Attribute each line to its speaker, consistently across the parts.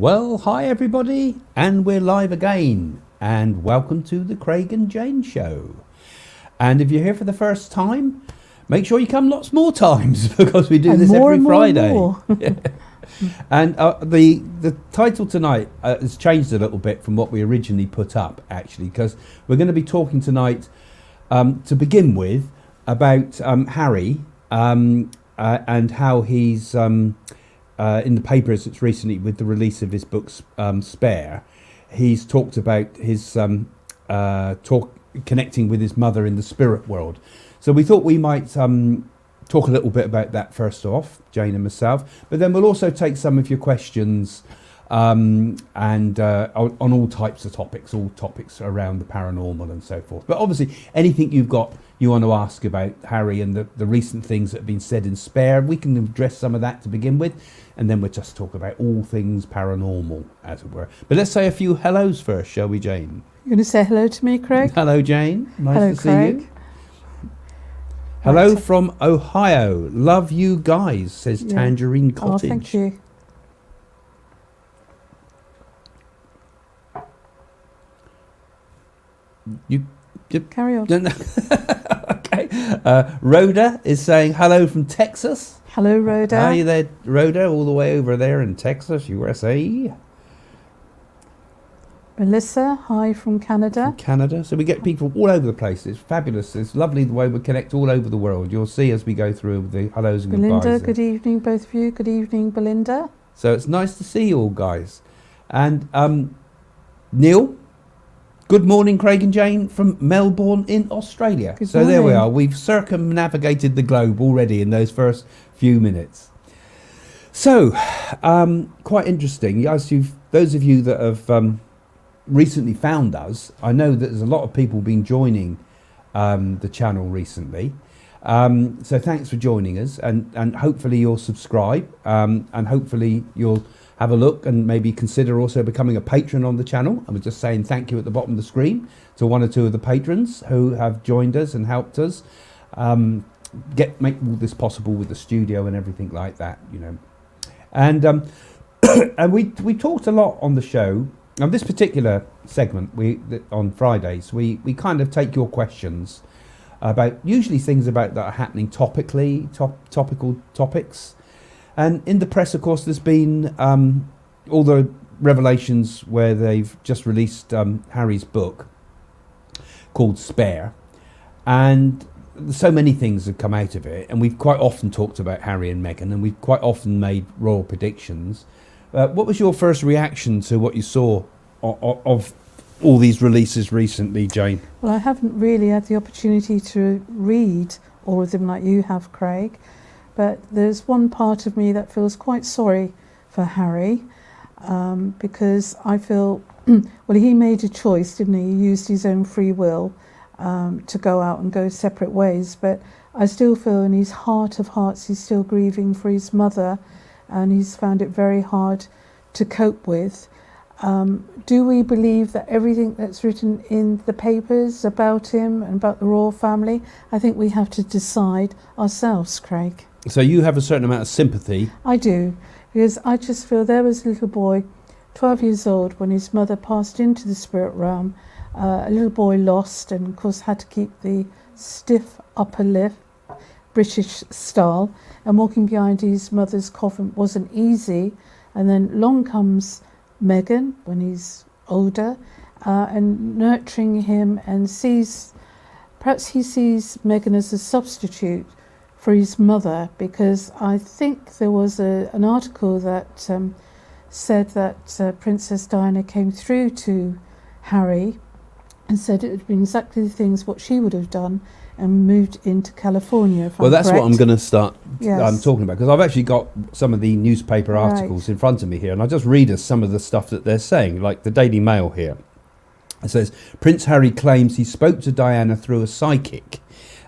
Speaker 1: Well, hi everybody, and we're live again, and welcome to the Craig and Jane Show. And if you're here for the first time, make sure you come lots more times because we do this every Friday. And the title tonight has changed a little bit from what we originally put up, actually, because we're going to be talking tonight, to begin with, about Harry and how he's... in the papers it's recently with the release of his book Spare, he's talked about his connecting with his mother in the spirit world. So we thought we might talk a little bit about that first off, Jane and myself, but then we'll also take some of your questions on all types of topics, all topics around the paranormal and so forth. But obviously anything you want to ask about Harry and the recent things that have been said in Spare, we can address some of that to begin with, and then we'll just talk about all things paranormal, as it were. But let's say a few hellos first, shall we, Jane?
Speaker 2: You're going to say hello to me, Craig?
Speaker 1: Hello, Jane. Nice
Speaker 2: hello,
Speaker 1: to
Speaker 2: Craig.
Speaker 1: see you. Hello from Ohio. Love you guys, says Tangerine Cottage.
Speaker 2: Oh, thank you.
Speaker 1: You
Speaker 2: carry on.
Speaker 1: Okay. Rhoda is saying hello from Texas.
Speaker 2: Hello, Rhoda.
Speaker 1: How are you there, Rhoda? All the way over there in Texas, USA.
Speaker 2: Melissa, hi from Canada.
Speaker 1: From Canada. So we get people all over the place. It's fabulous. It's lovely the way we connect all over the world. You'll see as we go through the hellos and
Speaker 2: Belinda,
Speaker 1: goodbyes.
Speaker 2: good evening, both of you. Good evening, Belinda.
Speaker 1: So it's nice to see you all, guys. And Neil, good morning, Craig and Jane from Melbourne in Australia.
Speaker 2: Good
Speaker 1: so
Speaker 2: morning.
Speaker 1: There we are. We've circumnavigated the globe already in those first few minutes. So, quite interesting. As those of you that have recently found us, I know that there's a lot of people been joining the channel recently. So thanks for joining us, and hopefully you'll subscribe, and hopefully you'll have a look and maybe consider also becoming a patron on the channel. I was just saying thank you at the bottom of the screen to one or two of the patrons who have joined us and helped us make all this possible with the studio and everything like that, you know. And and we talked a lot on the show. On this particular segment, on Fridays, we kind of take your questions about usually things about that are happening topically, topical topics. And in the press, of course, there's been all the revelations where they've just released Harry's book called Spare. And so many things have come out of it. And we've quite often talked about Harry and Meghan, and we've quite often made royal predictions. What was your first reaction to what you saw of all these releases recently, Jane?
Speaker 2: Well, I haven't really had the opportunity to read all of them like you have, Craig. But there's one part of me that feels quite sorry for Harry, because I feel, well, he made a choice, didn't he? He used his own free will to go out and go separate ways. But I still feel in his heart of hearts he's still grieving for his mother, and he's found it very hard to cope with. Do we believe that everything that's written in the papers about him and about the royal family? I think we have to decide ourselves, Craig.
Speaker 1: So you have a certain amount of sympathy.
Speaker 2: I do, because I just feel there was a little boy, 12 years old, when his mother passed into the spirit realm, a little boy lost, and of course had to keep the stiff upper lip, British style, and walking behind his mother's coffin wasn't easy. And then along comes Meghan when he's older, and nurturing him, and perhaps he sees Meghan as a substitute for his mother, because I think there was an article that said that Princess Diana came through to Harry and said it had been exactly the things what she would have done and moved into California.
Speaker 1: Well, that's what I'm going to start talking about, because I've actually got some of the newspaper articles in front of me here, and I'll just read us some of the stuff that they're saying, like the Daily Mail here. It says, Prince Harry claims he spoke to Diana through a psychic,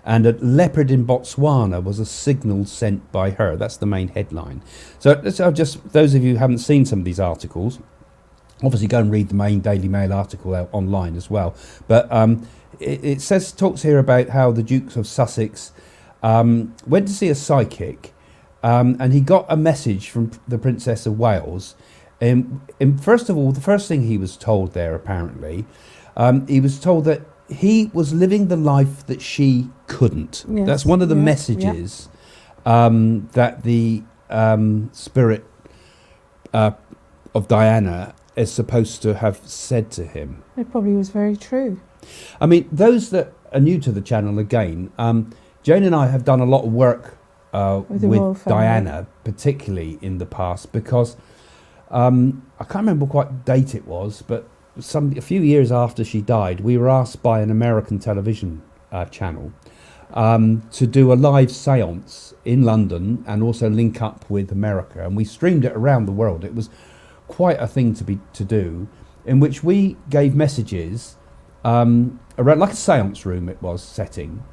Speaker 1: and a leopard in Botswana was a signal sent by her. That's the main headline. So those of you who haven't seen some of these articles, obviously go and read the main Daily Mail article out online as well. But it talks here about how the Dukes of Sussex went to see a psychic, and he got a message from the Princess of Wales And first of all, the first thing he was told there, apparently, he was told that he was living the life that she couldn't.
Speaker 2: Yes,
Speaker 1: That's one of the
Speaker 2: yeah,
Speaker 1: messages that the spirit of Diana is supposed to have said to him.
Speaker 2: It probably was very true.
Speaker 1: I mean, those that are new to the channel, again, Jane and I have done a lot of work with Diana, particularly in the past, because I can't remember what date it was, but a few years after she died, we were asked by an American television channel to do a live seance in London and also link up with America, and we streamed it around the world. It was quite a thing to do, in which we gave messages around, like a seance room it was setting.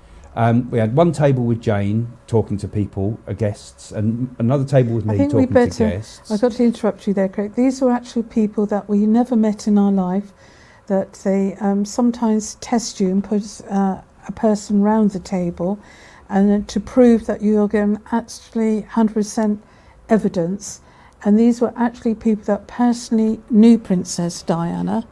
Speaker 1: We had one table with Jane talking to people, guests, and another table with me talking to guests.
Speaker 2: I've got to interrupt you there, Craig. These were actually people that we never met in our life, that they sometimes test you and put a person round the table, and to prove that you are getting actually 100% evidence. And these were actually people that personally knew Princess Diana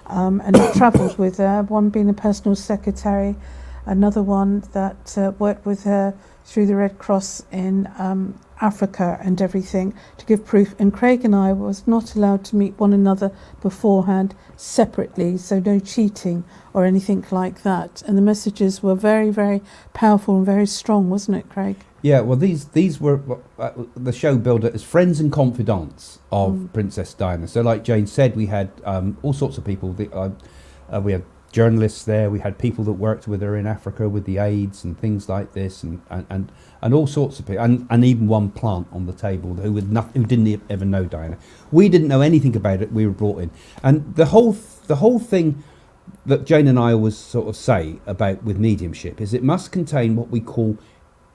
Speaker 2: and had travelled with her, one being a personal secretary, another one that worked with her through the Red Cross in Africa and everything, to give proof. And Craig and I was not allowed to meet one another beforehand separately, so no cheating or anything like that. And the messages were very, very powerful and very strong, wasn't it, Craig?
Speaker 1: Yeah, well, these were the show billed it as friends and confidants of Princess Diana. So, like Jane said, we had all sorts of people. We had journalists there. We had people that worked with her in Africa with the AIDS and things like this, and all sorts of people, and even one plant on the table who didn't ever know Diana. We didn't know anything about it. We were brought in, and the whole thing that Jane and I always sort of say about with mediumship is it must contain what we call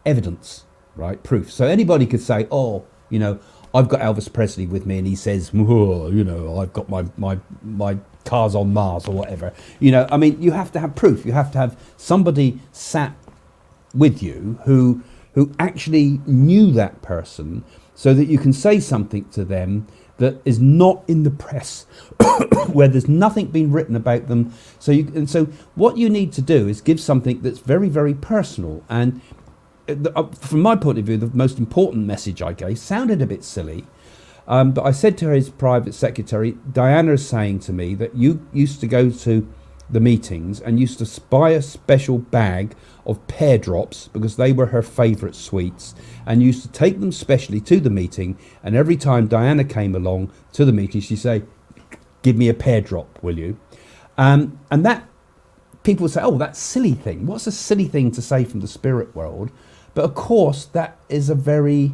Speaker 1: evidence, right? Proof. So anybody could say, oh, you know, I've got Elvis Presley with me and he says, oh, you know, I've got my cars on Mars or whatever. You know, I mean, you have to have proof. You have to have somebody sat with you who actually knew that person, so that you can say something to them that is not in the press, where there's nothing been written about them. So what you need to do is give something that's very, very personal. And from my point of view, the most important message I gave sounded a bit silly, but I said to his private secretary, Diana is saying to me that you used to go to the meetings and used to buy a special bag of pear drops because they were her favourite sweets, and used to take them specially to the meeting, and every time Diana came along to the meeting she'd say, give me a pear drop, will you? And that people would say, oh, that's a silly thing. What's a silly thing to say from the spirit world? But of course, that is a very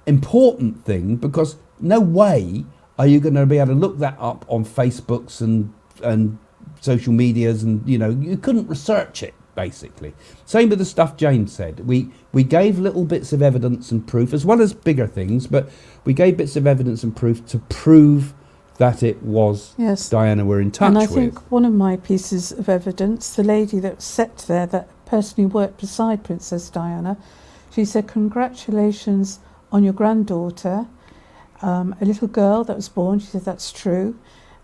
Speaker 1: important thing, because no way are you going to be able to look that up on Facebooks and social medias, and you know, you couldn't research it, basically. Same with the stuff Jane said. We gave little bits of evidence and proof, as well as bigger things, but we gave bits of evidence and proof to prove that it was Diana we're in touch with.
Speaker 2: And I think one of my pieces of evidence, the lady that sat there that personally worked beside Princess Diana, she said, congratulations on your granddaughter, a little girl that was born. She said, that's true.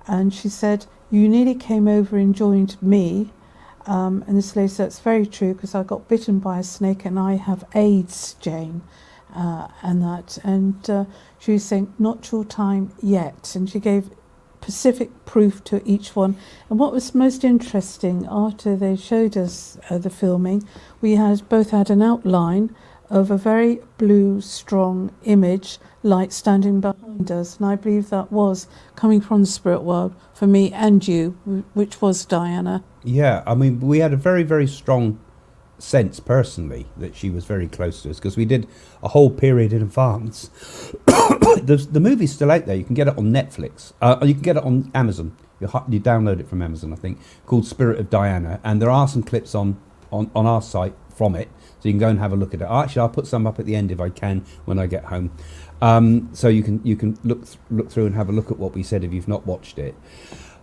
Speaker 2: And she said, you nearly came over and joined me. And this lady said, that's very true, because I got bitten by a snake and I have AIDS, Jane. And she was saying, not your time yet. And she gave specific proof to each one. And what was most interesting, after they showed us the filming, we both had an outline of a very blue, strong image, light standing behind us. And I believe that was coming from the spirit world for me and you, which was Diana.
Speaker 1: Yeah, I mean, we had a very, very strong sense personally that she was very close to us, because we did a whole period in advance. The movie's still out there. You can get it on Netflix. You can get it on Amazon. You download it from Amazon, I think, called Spirit of Diana. And there are some clips on our site from it, so you can go and have a look at it. Actually, I'll put some up at the end if I can when I get home. So you can look through and have a look at what we said if you've not watched it.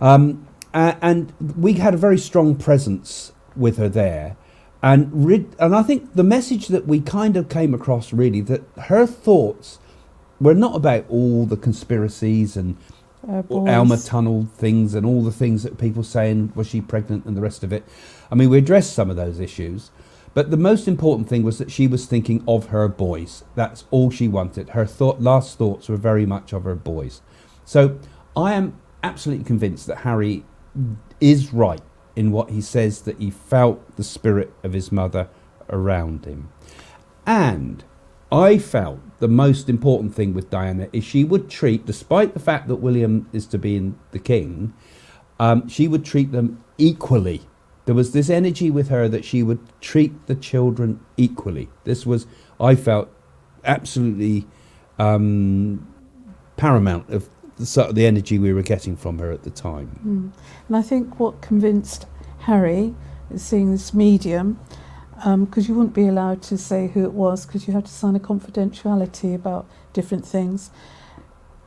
Speaker 1: And we had a very strong presence with her there. And I think the message that we kind of came across, really, that her thoughts we're not about all the conspiracies and Alma Tunnel things and all the things that people saying, was she pregnant and the rest of it. I mean, we addressed some of those issues, but the most important thing was that she was thinking of her boys. That's all she wanted. Her last thoughts were very much of her boys. So I am absolutely convinced that Harry is right in what he says, that he felt the spirit of his mother around him. And I felt the most important thing with Diana is she would treat, despite the fact that William is to be the king, she would treat them equally. There was this energy with her that she would treat the children equally. This was, I felt, absolutely paramount of the energy we were getting from her at the time.
Speaker 2: And I think what convinced Harry, seeing this medium, because you wouldn't be allowed to say who it was because you had to sign a confidentiality about different things.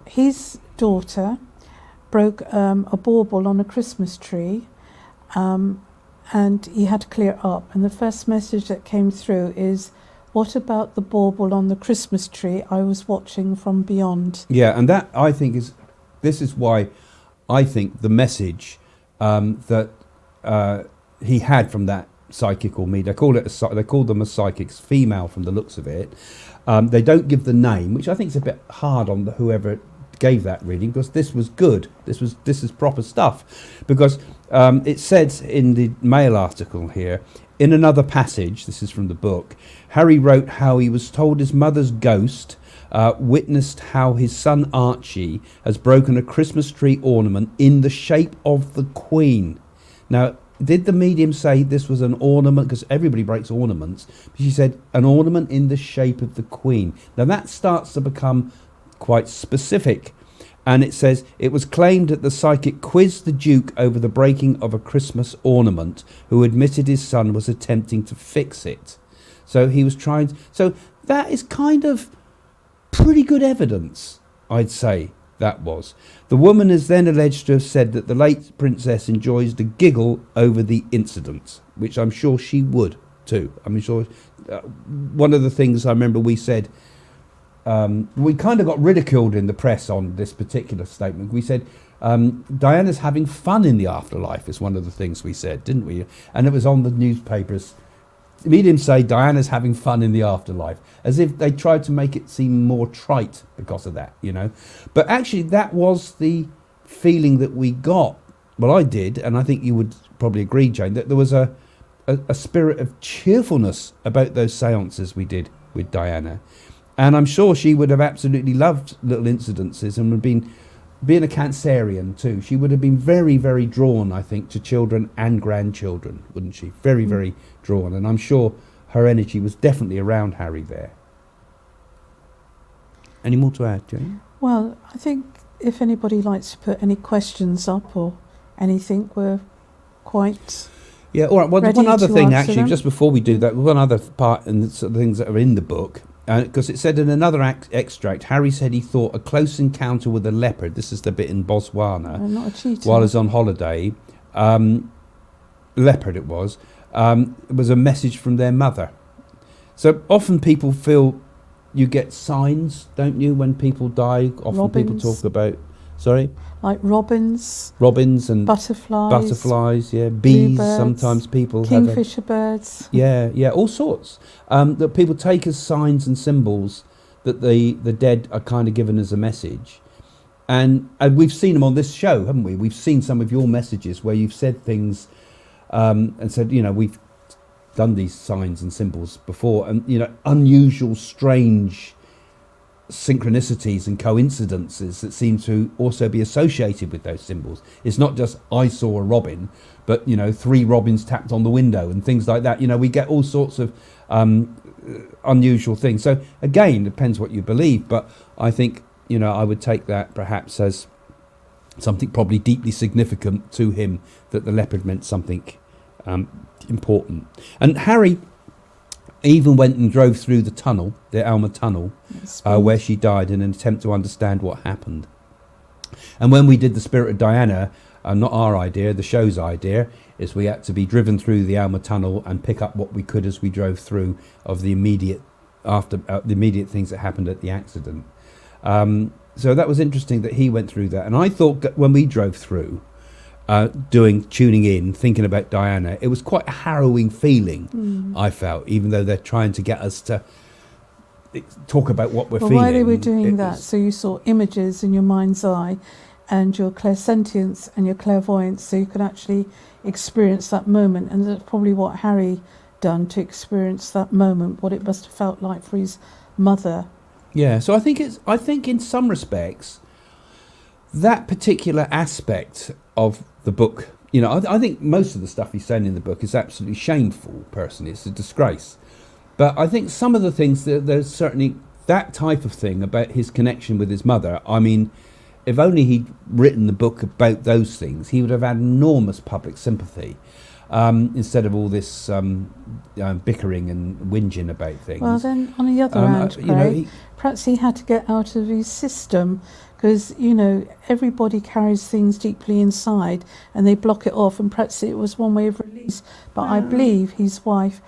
Speaker 2: His daughter broke a bauble on a Christmas tree, and he had to clear it up. And the first message that came through is, what about the bauble on the Christmas tree? I was watching from beyond.
Speaker 1: Yeah, and that, I think, this is why I think the message that he had from that psychical medium, they call them a psychics, female from the looks of it. They don't give the name, which I think is a bit hard on whoever gave that reading, because this was good. This is proper stuff, because it said in the Mail article here, in another passage, this is from the book, Harry wrote how he was told his mother's ghost witnessed how his son Archie has broken a Christmas tree ornament in the shape of the Queen. Now, did the medium say this was an ornament? Because everybody breaks ornaments. But she said an ornament in the shape of the Queen. Now that starts to become quite specific. And it says, it was claimed that the psychic quizzed the Duke over the breaking of a Christmas ornament, who admitted his son was attempting to fix it. So he was trying. So that is kind of pretty good evidence, I'd say. That was. The woman is then alleged to have said that the late princess enjoys the giggle over the incident, which I'm sure she would too. I'm sure one of the things I remember we said, we kind of got ridiculed in the press on this particular statement. We said Diana's having fun in the afterlife is one of the things we said, didn't we? And it was on the newspapers. Mediums say Diana's having fun in the afterlife, as if they tried to make it seem more trite because of that, you know. But actually that was the feeling that we got. Well, I did, and I think you would probably agree, Jane, that there was a spirit of cheerfulness about those seances we did with Diana. And I'm sure she would have absolutely loved little incidences, and would have been, being a Cancerian too, she would have been very, very drawn, I think, to children and grandchildren, wouldn't she? Very, very drawn. And I'm sure her energy was definitely around Harry there. Any more to add, Jane?
Speaker 2: Well, I think if anybody likes to put any questions up or anything, we're quite...
Speaker 1: Yeah, all right. Well,
Speaker 2: ready
Speaker 1: one other
Speaker 2: to
Speaker 1: thing,
Speaker 2: answer
Speaker 1: actually,
Speaker 2: them.
Speaker 1: just before we do that, one other part and sort of things that are in the book, because it said in another extract, Harry said he thought a close encounter with a leopard, this is the bit in Botswana,
Speaker 2: not a cheetah.
Speaker 1: while he was on holiday, leopard it was a message from their mother. So often people feel you get signs, don't you, when people die? Often
Speaker 2: Robins.
Speaker 1: people talk about, sorry?
Speaker 2: Like robins and
Speaker 1: butterflies, yeah, bees.
Speaker 2: bluebirds,
Speaker 1: Sometimes people
Speaker 2: kingfisher birds.
Speaker 1: Yeah, all sorts. That people take as signs and symbols that the dead are kind of given as a message. And we've seen them on this show, haven't we? We've seen some of your messages where you've said things and said, you know, we've done these signs and symbols before, and, you know, unusual, strange synchronicities and coincidences that seem to also be associated with those symbols. It's not just I saw a robin, but, you know, 3 robins tapped on the window and things like that. You know, we get all sorts of unusual things. So again, depends what you believe, but I think, you know, I would take that perhaps as something probably deeply significant to him, that the leopard meant something important. And Harry even went and drove through the tunnel, the Alma tunnel, where she died, in an attempt to understand what happened. And when we did the Spirit of Diana, not our idea, the show's idea, is we had to be driven through the Alma tunnel and pick up what we could as we drove through of the immediate things that happened at the accident. So that was interesting that he went through that. And I thought that when we drove through, tuning in, thinking about Diana, it was quite a harrowing feeling, I felt, even though they're trying to get us to talk about what we're feeling.
Speaker 2: Why they were doing that, so you saw images in your mind's eye and your clairsentience and your clairvoyance, so you could actually experience that moment. And that's probably what Harry done to experience that moment, what it must have felt like for his mother.
Speaker 1: Yeah, so I think in some respects, that particular aspect of the book, you know, I think most of the stuff he's saying in the book is absolutely shameful, personally. It's a disgrace. But I think some of the things, there's certainly that type of thing about his connection with his mother. I mean, if only he'd written the book about those things, he would have had enormous public sympathy, instead of all this bickering and whinging about things.
Speaker 2: Well, then, on the other hand, Craig, perhaps he had to get out of his system, because, you know, everybody carries things deeply inside and they block it off, and perhaps it was one way of release. But I believe his wife,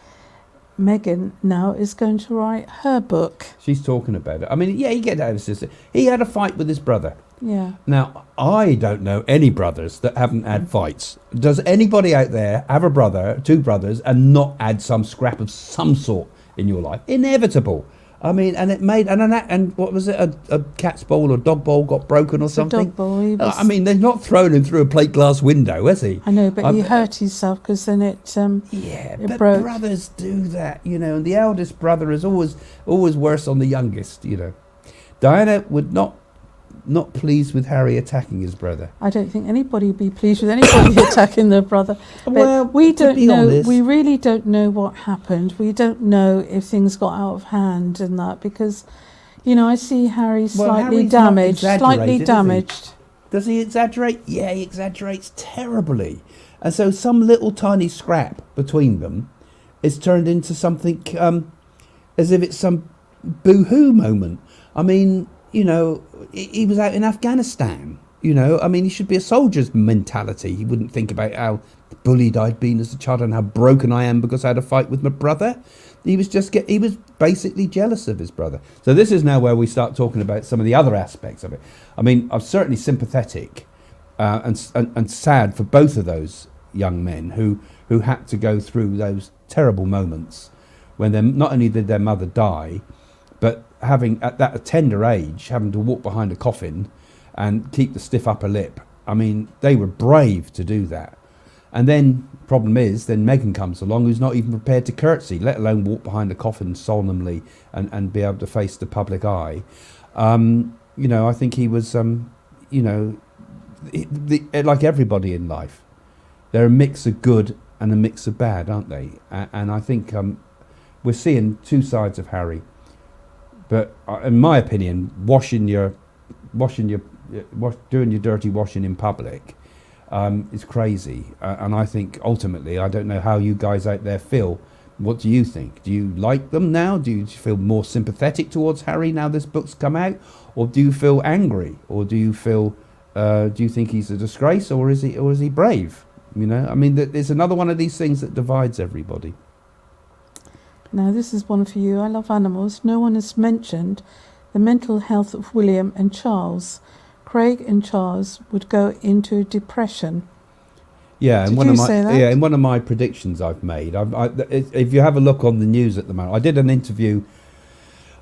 Speaker 2: Meghan, now is going to write her book.
Speaker 1: She's talking about it. I mean, yeah, he get out of his system. He had a fight with his brother.
Speaker 2: Yeah.
Speaker 1: Now, I don't know any brothers that haven't had fights. Does anybody out there have a brother, two brothers, and not had some scrap of some sort in your life? Inevitable. I mean, and it made, and what was it, a cat's bowl or dog bowl got broken or something?
Speaker 2: A dog bowl.
Speaker 1: I mean, they've not thrown him through a plate glass window, has he?
Speaker 2: I know, but he hurt himself because then it
Speaker 1: but
Speaker 2: broke.
Speaker 1: Brothers do that, you know, and the eldest brother is always worse on the youngest, you know. Diana would not pleased with Harry attacking his brother.
Speaker 2: I don't think anybody would be pleased with anybody attacking their brother. But
Speaker 1: well,
Speaker 2: we don't know.
Speaker 1: Honest,
Speaker 2: we really don't know what happened. We don't know if things got out of hand and that, because, you know, I see Harry slightly damaged.
Speaker 1: Does he exaggerate? Yeah, he exaggerates terribly. And so some little tiny scrap between them is turned into something as if it's some boo-hoo moment. I mean, you know, he was out in Afghanistan, you know. I mean, he should be a soldier's mentality. He wouldn't think about how bullied I'd been as a child and how broken I am because I had a fight with my brother. He was basically jealous of his brother. So this is now where we start talking about some of the other aspects of it. I mean, I'm certainly sympathetic and sad for both of those young men who had to go through those terrible moments when not only did their mother die, but having at that tender age, having to walk behind a coffin and keep the stiff upper lip. I mean, they were brave to do that. And then, problem is, then Meghan comes along, who's not even prepared to curtsy, let alone walk behind a coffin solemnly and be able to face the public eye. You know, I think he was, you know, like everybody in life, they're a mix of good and a mix of bad, aren't they? And I think we're seeing two sides of Harry. But in my opinion, doing your dirty washing in public is crazy. And I think ultimately, I don't know how you guys out there feel. What do you think? Do you like them now? Do you feel more sympathetic towards Harry now this book's come out, or do you feel angry, or do you feel? Do you think he's a disgrace, or is he brave? You know, I mean, there's another one of these things that divides everybody.
Speaker 2: Now, this is one for you. I love animals. No one has mentioned the mental health of William and Charles. Craig and Charles would go into depression.
Speaker 1: Yeah,
Speaker 2: Did you say that?
Speaker 1: Yeah, in one of my predictions I've made. If you have a look on the news at the moment, I did an interview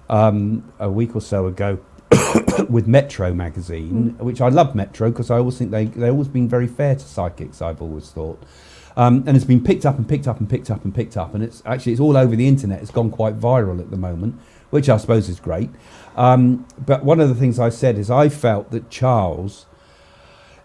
Speaker 1: a week or so ago with Metro magazine, which I love Metro because I always think they've always been very fair to psychics, I've always thought. And it's been picked up, and it's all over the internet. It's gone quite viral at the moment, which I suppose is great. But one of the things I said is I felt that Charles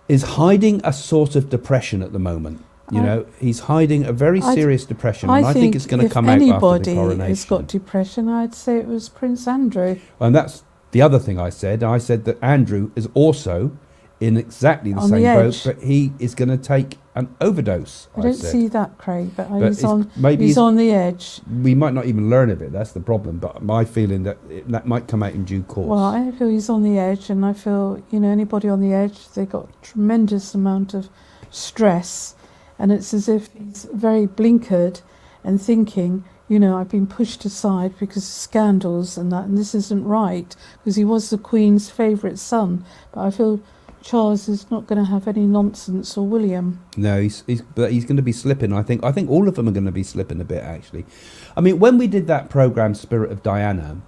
Speaker 1: is hiding a sort of depression at the moment. You know, he's hiding a very serious depression, and I think it's going to come out after the coronation.
Speaker 2: If anybody has got depression, I'd say it was Prince Andrew.
Speaker 1: And that's the other thing I said. I said that Andrew is also in exactly the same boat, but he is going to take an overdose.
Speaker 2: I don't see that, Craig, but he's on the edge.
Speaker 1: We might not even learn of it, that's the problem, but my feeling that might come out in due course.
Speaker 2: Well, I feel he's on the edge, and I feel, you know, anybody on the edge, they've got a tremendous amount of stress, and it's as if he's very blinkered and thinking, you know, I've been pushed aside because of scandals and that, and this isn't right, because he was the Queen's favourite son. But I feel Charles is not going to have any nonsense, or William.
Speaker 1: No, he's going to be slipping. I think all of them are going to be slipping a bit, actually. I mean, when we did that programme, Spirit of Diana,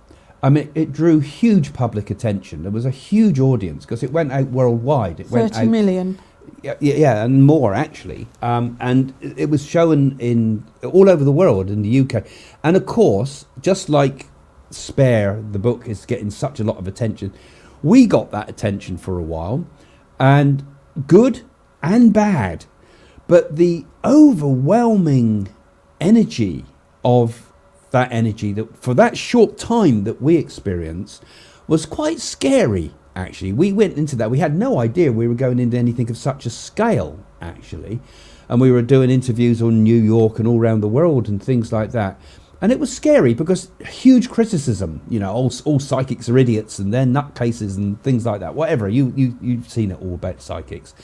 Speaker 1: I mean, it drew huge public attention. There was a huge audience because it went out worldwide. It
Speaker 2: 30 million.
Speaker 1: Yeah, and more actually. And it was shown in all over the world, in the UK. And of course, just like Spare, the book is getting such a lot of attention, we got that attention for a while, and good and bad. But the overwhelming energy of that energy, that for that short time that we experienced, was quite scary. Actually, we went into that. We had no idea we were going into anything of such a scale, actually. And we were doing interviews on New York and all around the world and things like that. And it was scary because huge criticism, you know, all psychics are idiots and they're nutcases and things like that. Whatever, you've seen it all about psychics.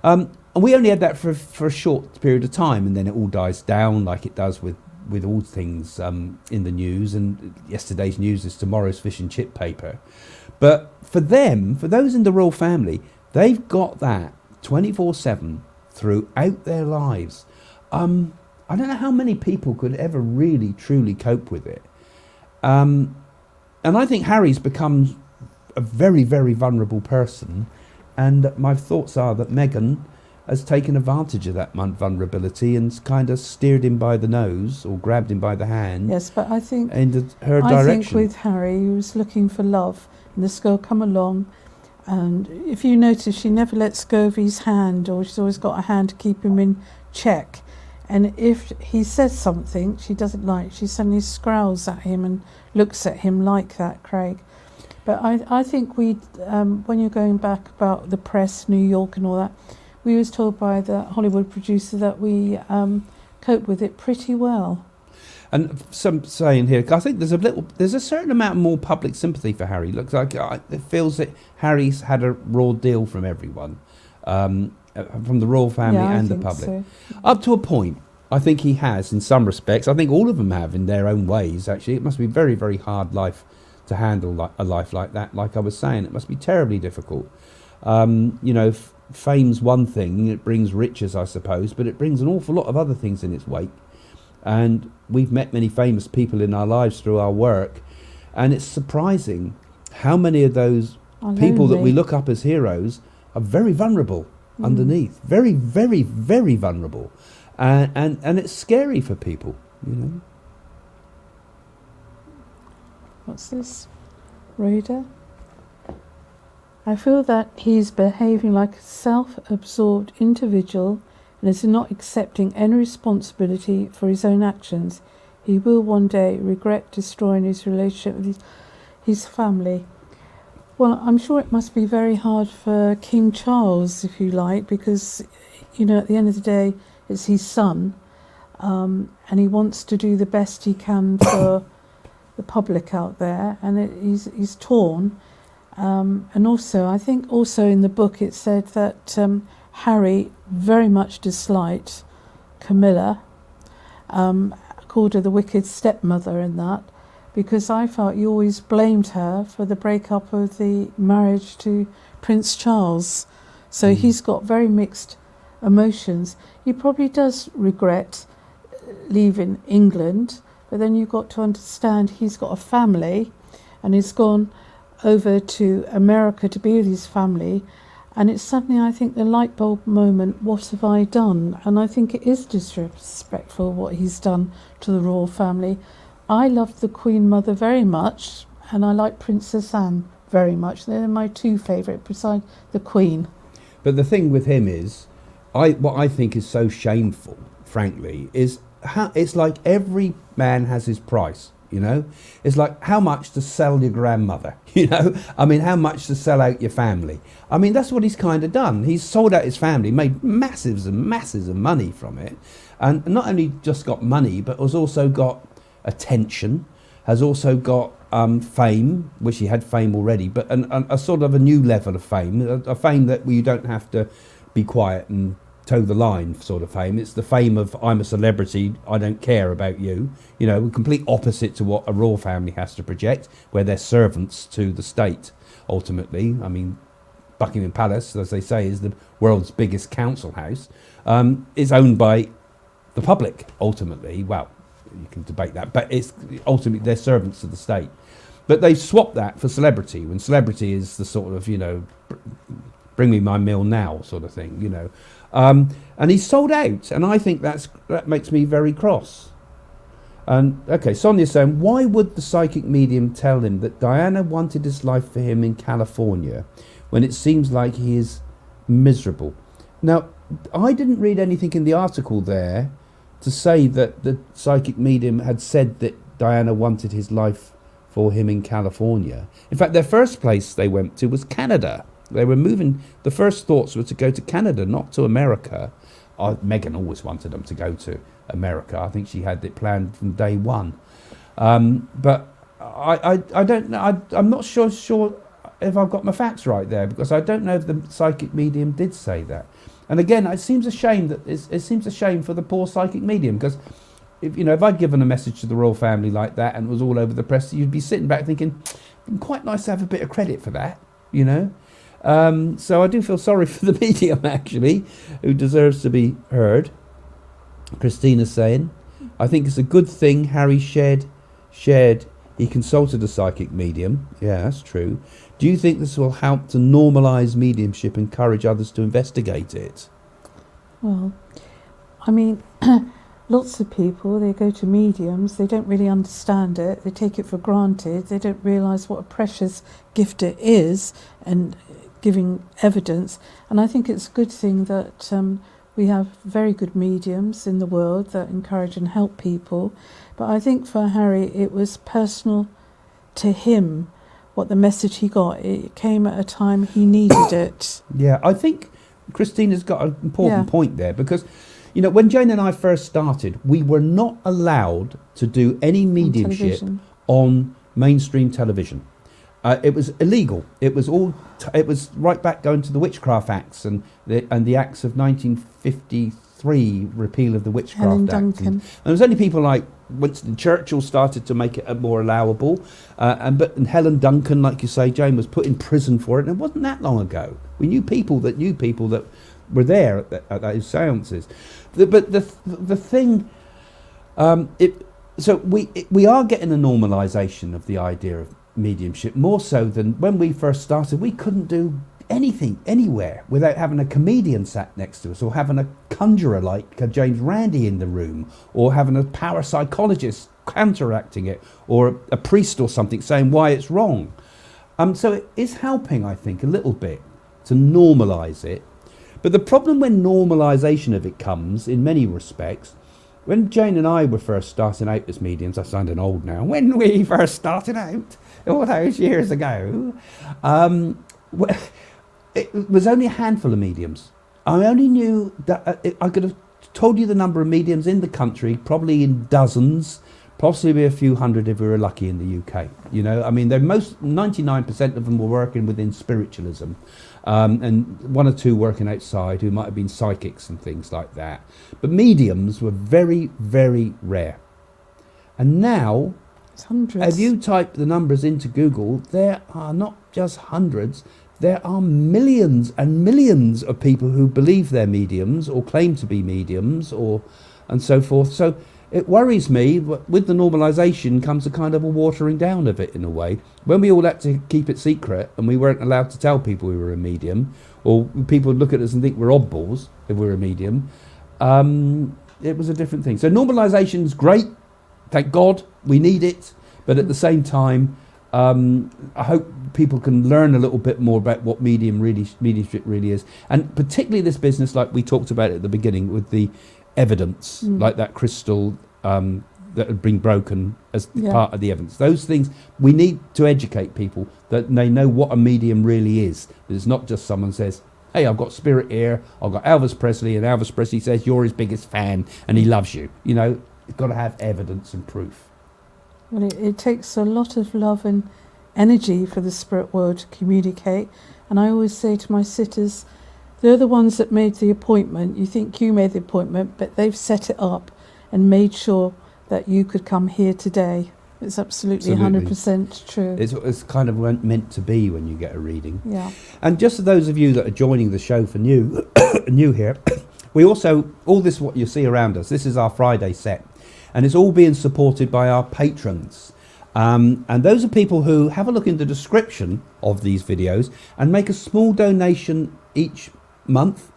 Speaker 1: And we only had that for a short period of time, and then it all dies down like it does with all things in the news. And yesterday's news is tomorrow's fish and chip paper. But for them, for those in the royal family, they've got that 24/7 throughout their lives. I don't know how many people could ever really, truly cope with it. And I think Harry's become a very, very vulnerable person. And my thoughts are that Meghan has taken advantage of that vulnerability and kind of steered him by the nose or grabbed him by the hand.
Speaker 2: Yes, but I think
Speaker 1: in her direction.
Speaker 2: I think with Harry, he was looking for love, and this girl come along, and if you notice, she never lets go of his hand, or she's always got a hand to keep him in check. And if he says something she doesn't like, she suddenly scowls at him and looks at him like that, Craig. But I think when you're going back about the press, New York and all that, we was told by the Hollywood producer that we coped with it pretty well.
Speaker 1: And some saying here, I think there's a certain amount more public sympathy for Harry. Looks like it feels that Harry's had a raw deal from everyone, from the royal family and the public. So. Up to a point, I think he has in some respects. I think all of them have in their own ways, actually. It must be a very, very hard life to handle a life like that. Like I was saying, it must be terribly difficult. Fame's one thing, it brings riches, I suppose, but it brings an awful lot of other things in its wake. And we've met many famous people in our lives through our work, and it's surprising how many of those people that we look up as heroes are very vulnerable underneath. Very, very, very vulnerable. And it's scary for people, you know.
Speaker 2: What's this? Reader? I feel that he's behaving like a self-absorbed individual and is not accepting any responsibility for his own actions. He will one day regret destroying his relationship with his family. Well, I'm sure it must be very hard for King Charles, if you like, because, you know, at the end of the day, it's his son, and he wants to do the best he can for the public out there, and he's torn. And also, I think also in the book it said that Harry very much disliked Camilla, called her the wicked stepmother in that, because I felt he always blamed her for the breakup of the marriage to Prince Charles. So he's got very mixed emotions. He probably does regret leaving England, but then you've got to understand he's got a family and he's gone over to America to be with his family, and it's suddenly, I think, the light bulb moment, what have I done? And I think it is disrespectful what he's done to the royal family. I loved the Queen Mother very much, and I like Princess Anne very much. They're my two favourite besides the Queen.
Speaker 1: But the thing with him is, what I think is so shameful, frankly, is how it's like every man has his price. You know, it's like how much to sell your grandmother, you know, I mean, how much to sell out your family. I mean, that's what he's kind of done. He's sold out his family, made masses and masses of money from it. And not only just got money, but has also got attention, has also got fame, which he had fame already, but a sort of a new level of fame, a fame that you don't have to be quiet and toe the line sort of fame. It's the fame of I'm a celebrity, I don't care about you. You know, complete opposite to what a royal family has to project, where they're servants to the state, ultimately. I mean, Buckingham Palace, as they say, is the world's biggest council house, is owned by the public, ultimately. Well, you can debate that, but it's ultimately they're servants to the state. But they swapped that for celebrity, when celebrity is the sort of, you know, bring me my meal now sort of thing, you know. And he's sold out, and I think that makes me very cross. And okay, Sonia's saying, why would the psychic medium tell him that Diana wanted his life for him in California when it seems like he is miserable? Now, I didn't read anything in the article there to say that the psychic medium had said that Diana wanted his life for him in California. In fact, their first place they went to was Canada. They were moving, the first thoughts were to go to Canada, not to America. Meghan always wanted them to go to America. I think she had it planned from day one. But I don't know, I'm not sure if I've got my facts right there, because I don't know if the psychic medium did say that. And again, it seems a shame for the poor psychic medium, because if I'd given a message to the royal family like that and it was all over the press, you'd be sitting back thinking, quite nice to have a bit of credit for that, you know. So I do feel sorry for the medium, actually, who deserves to be heard. Christina's saying, I think it's a good thing Harry shared he consulted a psychic medium. Yeah, that's true. Do you think this will help to normalise mediumship and encourage others to investigate it?
Speaker 2: Well, I mean, lots of people, they go to mediums, they don't really understand it, they take it for granted, they don't realise what a precious gift it is, and giving evidence. And I think it's a good thing that we have very good mediums in the world that encourage and help people. But I think for Harry, it was personal to him, what the message he got. It came at a time he needed it.
Speaker 1: Yeah, I think Christina's got an important point there, because, when Jane and I first started, we were not allowed to do any mediumship on mainstream television. It was illegal. It was right back going to the Witchcraft Acts and the Acts of 1953, repeal of the Witchcraft Act. And there was only people like Winston Churchill started to make it more allowable, and Helen Duncan, like you say, Jane, was put in prison for it, and it wasn't that long ago. We knew people that were there at those seances. But the thing, so we are getting a normalisation of the idea of mediumship, more so than when we first started. We couldn't do anything anywhere without having a comedian sat next to us, or having a conjurer like James Randi in the room, or having a parapsychologist counteracting it, or a priest or something saying why it's wrong. So it is helping, I think, a little bit to normalise it. But the problem when normalisation of it comes, in many respects, when Jane and I were first starting out as mediums, I'm sounding old now, when we first started out, all those years ago, it was only a handful of mediums. I only knew that I could have told you the number of mediums in the country, probably in dozens, possibly a few hundred if we were lucky in the UK. I mean, 99% of them were working within spiritualism, and one or two working outside who might have been psychics and things like that. But mediums were very, very rare. And now,
Speaker 2: it's hundreds.
Speaker 1: If you type the numbers into Google, there are not just hundreds, there are millions and millions of people who believe they're mediums or claim to be mediums, and so forth. So it worries me. With the normalisation comes a kind of a watering down of it, in a way. When we all had to keep it secret and we weren't allowed to tell people we were a medium, or people would look at us and think we're oddballs if we're a medium, it was a different thing. So normalisation's great. Thank God, we need it. But at the same time, I hope people can learn a little bit more about what mediumship really is. And particularly this business, like we talked about at the beginning, with the evidence, like that crystal that had been broken as part of the evidence. Those things, we need to educate people that they know what a medium really is. It's not just someone says, hey, I've got spirit here, I've got Elvis Presley, and Elvis Presley says you're his biggest fan and he loves you. You've got to have evidence and proof.
Speaker 2: Well, it takes a lot of love and energy for the spirit world to communicate. And I always say to my sitters, They're the ones that made the appointment. You think you made the appointment, but they've set it up and made sure that you could come here today. It's absolutely 100% true.
Speaker 1: It's kind of meant to be when you get a reading.
Speaker 2: Yeah.
Speaker 1: And just for those of you that are joining the show for new here, we also, all this what you see around us, this is our Friday set. And it's all being supported by our patrons. And those are people who have a look in the description of these videos and make a small donation each month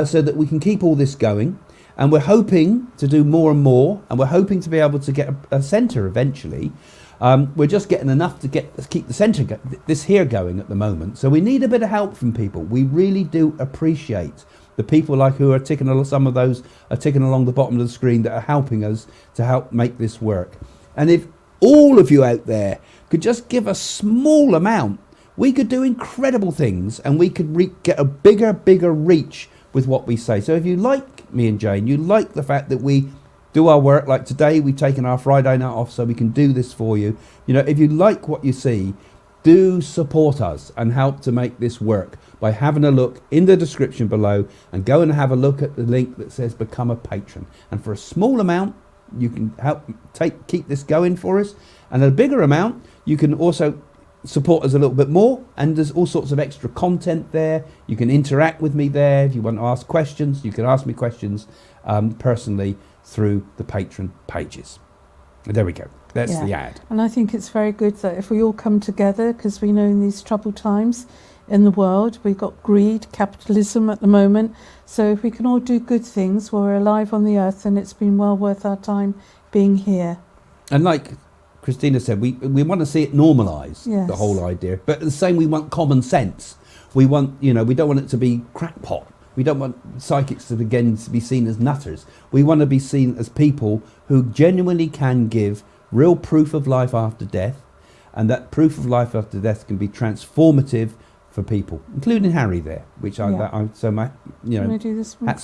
Speaker 1: so that we can keep all this going. And we're hoping to do more and more, and we're hoping to be able to get a centre eventually. We're just getting enough to keep the centre, this here going at the moment. So we need a bit of help from people. We really do appreciate the people like who are ticking along, some of those are ticking along the bottom of the screen that are helping us to help make this work. And if all of you out there could just give a small amount, we could do incredible things, and we could get a bigger reach with what we say. So if you like me and Jane, you like the fact that we do our work, like today we've taken our Friday night off so we can do this for you. You know, if you like what you see, do support us and help to make this work by having a look in the description below and go and have a look at the link that says become a patron. And for a small amount, you can help keep this going for us, and at a bigger amount you can also support us a little bit more, and there's all sorts of extra content there. You can interact with me there. If you want to ask questions, you can ask me questions personally through the patron pages. There we go. That's the ad.
Speaker 2: And I think it's very good that if we all come together, because we know in these troubled times in the world, we've got greed, capitalism at the moment. So if we can all do good things while we're alive on the earth, then it's been well worth our time being here.
Speaker 1: And like Christina said, we want to see it normalised,
Speaker 2: yes.
Speaker 1: The whole idea. But the same, we want common sense. We want, we don't want it to be crackpot. We don't want psychics to be seen as nutters. We want to be seen as people who genuinely can give real proof of life after death, and that proof of life after death can be transformative for people, including Harry there, which hats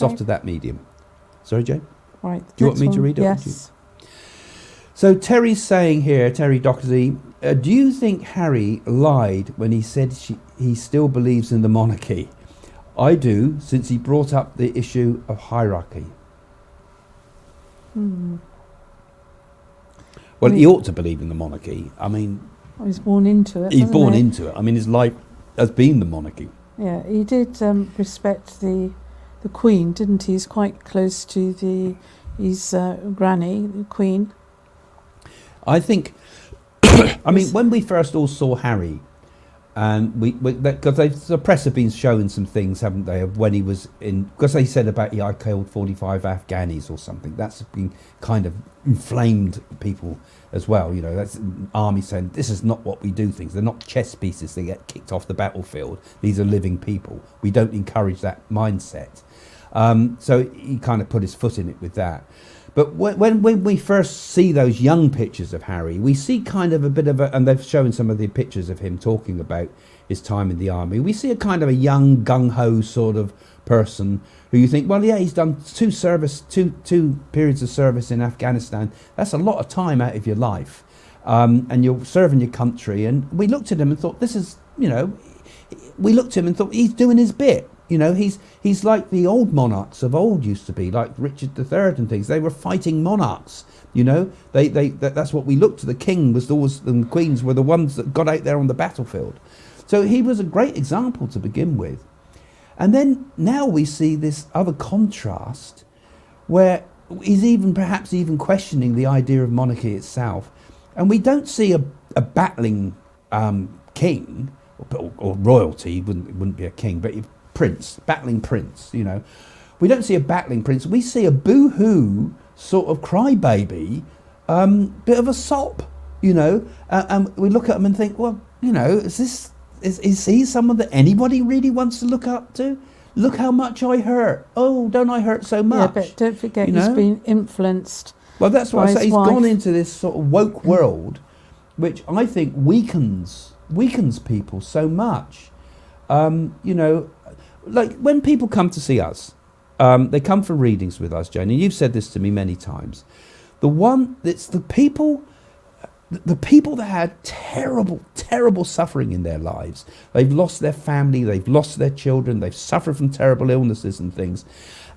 Speaker 1: off to that medium. Sorry, Jane?
Speaker 2: Right.
Speaker 1: Do you want me to read it?
Speaker 2: Yes.
Speaker 1: So Terry's saying here, Terry Doherty, do you think Harry lied when he said he still believes in the monarchy? I do, since he brought up the issue of hierarchy. Well, he ought to believe in the monarchy. I mean...
Speaker 2: Well, he's born into it.
Speaker 1: He's born into it. I mean, his life has been the monarchy.
Speaker 2: Yeah, he did respect the Queen, didn't he? He's quite close to his granny, the Queen.
Speaker 1: I think... I mean, when we first all saw Harry... And because the press have been showing some things, haven't they, of when he was in, because they said about I killed 45 Afghanis or something. That's been kind of inflamed people as well. That's army saying this is not what we do things. They're not chess pieces. They get kicked off the battlefield. These are living people. We don't encourage that mindset. So he kind of put his foot in it with that. But when we first see those young pictures of Harry, we see kind of a bit of and they've shown some of the pictures of him talking about his time in the army. We see a kind of a young, gung-ho sort of person who you think, well, yeah, he's done two periods of service in Afghanistan. That's a lot of time out of your life. And you're serving your country. And we looked at him and thought, this is, we looked at him and thought, he's doing his bit. He's like the old monarchs of old used to be, like Richard III and things. They were fighting monarchs, that's what we looked to. The king was always, and the queens were the ones that got out there on the battlefield. So he was a great example to begin with. And then now we see this other contrast where he's perhaps even questioning the idea of monarchy itself. And we don't see a battling king or royalty. He wouldn't be a king, but battling prince, We don't see a battling prince. We see a boo-hoo sort of crybaby, bit of a sop, and we look at him and think, well, is he someone that anybody really wants to look up to? Look how much I hurt. Oh, don't I hurt so much?
Speaker 2: Yeah, but don't forget he's been influenced.
Speaker 1: Well, that's why I say he's
Speaker 2: wife.
Speaker 1: gone into this sort of woke world, which I think weakens people so much. Like when people come to see us, they come for readings with us, Jane, and you've said this to me many times. The people that had terrible terrible suffering in their lives. They've lost their family, they've lost their children, they've suffered from terrible illnesses and things.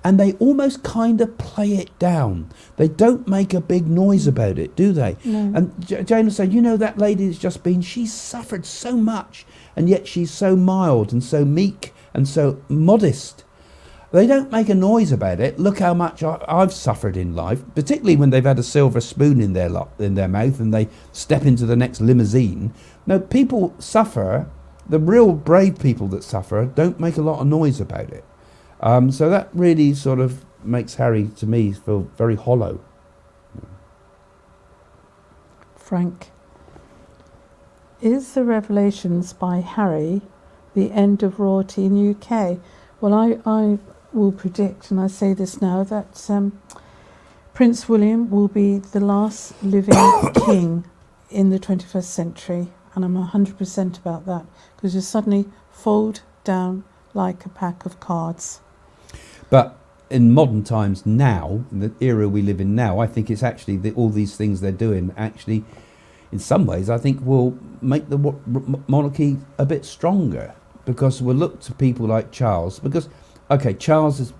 Speaker 1: And they almost kind of play it down. They don't make a big noise about it, do they?
Speaker 2: No.
Speaker 1: And Jane was saying, you know, that lady that's just been, she's suffered so much, and yet she's so mild and so meek and so modest. They don't make a noise about it. Look how much I've suffered in life, particularly when they've had a silver spoon in their mouth and they step into the next limousine. No, people suffer. The real brave people that suffer don't make a lot of noise about it. So that really sort of makes Harry, to me, feel very hollow.
Speaker 2: Frank, is the revelations by Harry the end of royalty in the UK? Well, I will predict, and I say this now, that Prince William will be the last living king in the 21st century, and I'm 100% about that, because you suddenly fold down like a pack of cards.
Speaker 1: But in modern times now, in the era we live in now, I think it's actually all these things they're doing actually, in some ways, I think will make the monarchy a bit stronger, because we'll look to people like Charles, because, okay, Charles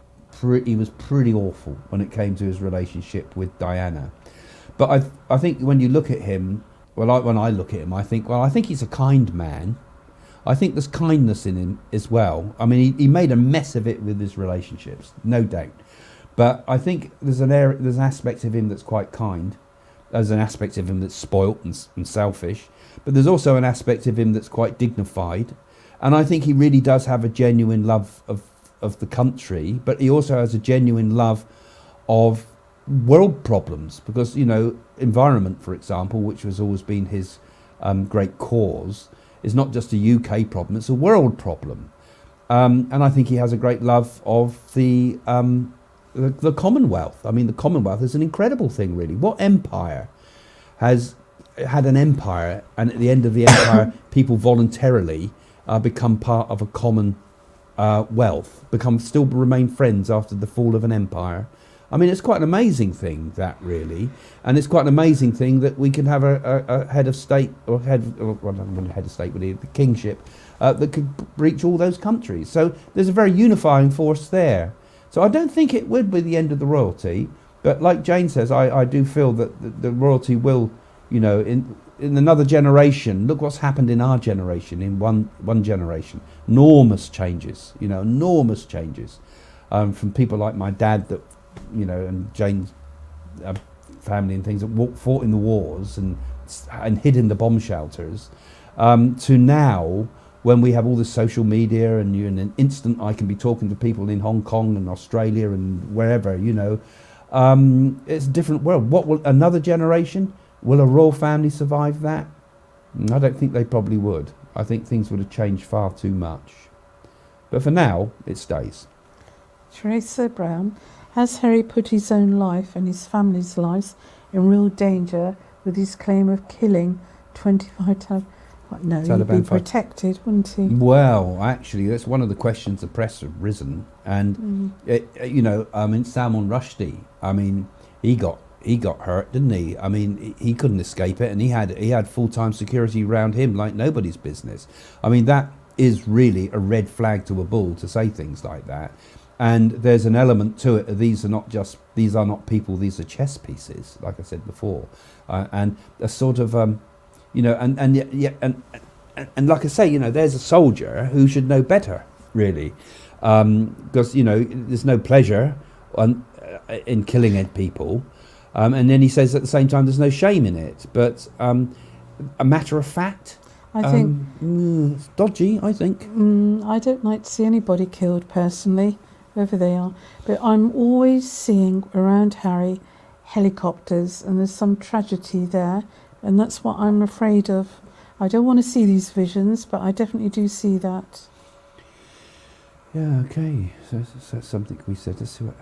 Speaker 1: he was pretty awful when it came to his relationship with Diana. But I think when you look at him, when I look at him, I think he's a kind man. I think there's kindness in him as well. I mean, he made a mess of it with his relationships, no doubt. But I think there's an aspect of him that's quite kind. There's an aspect of him that's spoilt and selfish. But there's also an aspect of him that's quite dignified. And I think he really does have a genuine love of the country. But he also has a genuine love of world problems. Because, you know, environment, for example, which has always been his great cause, is not just a UK problem, it's a world problem. And I think he has a great love of the Commonwealth. I mean, the Commonwealth is an incredible thing, really. What empire has had an empire, and at the end of the empire, people voluntarily become part of a common wealth, still remain friends after the fall of an empire? I mean, it's quite an amazing thing, that, really. And it's quite an amazing thing that we can have a head of state, or head of state, but the kingship, that could reach all those countries. So there's a very unifying force there. So I don't think it would be the end of the royalty, but like Jane says, I do feel that the royalty will, you know, in another generation, look what's happened in our generation, in one generation. Enormous changes, you know, enormous changes. From people like my dad that, you know, and Jane's family and things that fought in the wars and hid in the bomb shelters, to now, when we have all this social media and in an instant I can be talking to people in Hong Kong and Australia and wherever, you know, it's a different world. What will another generation, will a royal family survive that? I don't think they probably would. I think things would have changed far too much. But for now, it stays.
Speaker 2: Teresa Brown, has Harry put his own life and his family's lives in real danger with his claim of killing 25 times? No, he'd be protected, wouldn't he?
Speaker 1: Well, actually, that's one of the questions the press have risen. And, you know, I mean, Salman Rushdie, I mean, he got hurt, didn't he? I mean, he couldn't escape it, and he had full-time security around him like nobody's business. I mean, that is really a red flag to a bull to say things like that. And there's an element to it. These are not people. These are chess pieces, like I said before, and a sort of, you know, and like I say, you know, there's a soldier who should know better, really, because you know there's no pleasure in killing people, and then he says at the same time there's no shame in it, but a matter of fact.
Speaker 2: I think
Speaker 1: it's dodgy. I think
Speaker 2: I don't like to see anybody killed personally, whoever they are, but I'm always seeing around Harry helicopters, and there's some tragedy there, and that's what I'm afraid of. I don't want to see these visions, but I definitely do see that.
Speaker 1: Yeah, okay. So that's something we said. Let's see what.